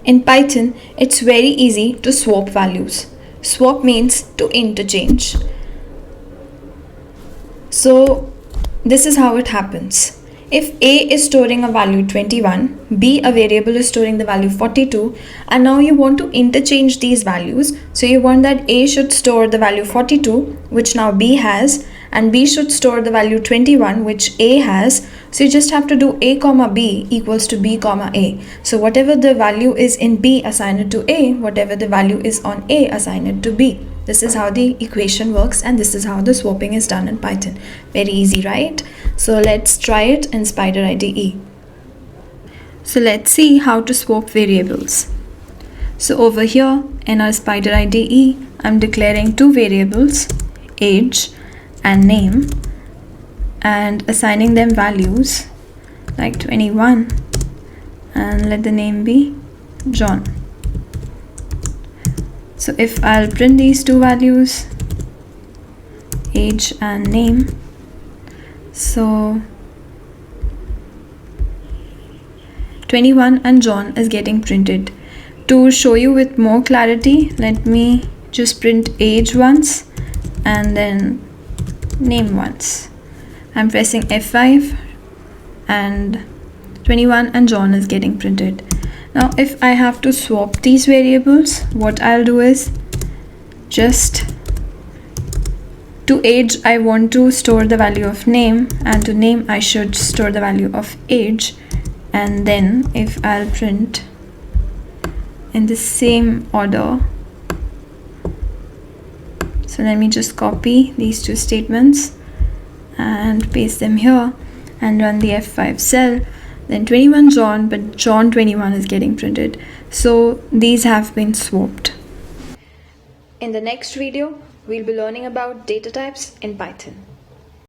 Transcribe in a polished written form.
In Python, it's very easy to swap values. Swap means to interchange. So this is how it happens. If A is storing a value 21, B a variable is storing the value 42, and now you want to interchange these values. So you want that A should store the value 42, which now B has, and B should store the value 21, which A has. So you just have to do A comma B equals to B comma A. So whatever the value is in B, assign it to A. Whatever the value is on A, assign it to B. This is how the equation works, and this is how the swapping is done in Python. Very easy, right? So let's try it in Spider IDE. So let's see how to swap variables. So over here in our Spider IDE, I'm declaring two variables, age and name, and assigning them values like 21, and let the name be John. So if I'll print these two values, age and name, so 21 and John is getting printed. To show you with more clarity, let me just print age once and then name once. I'm pressing F5 and 21 and John is getting printed. Now if I have to swap these variables, what I'll do is just to age I want to store the value of name, and to name I should store the value of age. And then if I'll print in the same order, so let me just copy these two statements and paste them here and run the F5 cell. Then 21 John, but John 21 is getting printed. So these have been swapped. In the next video, we'll be learning about data types in Python.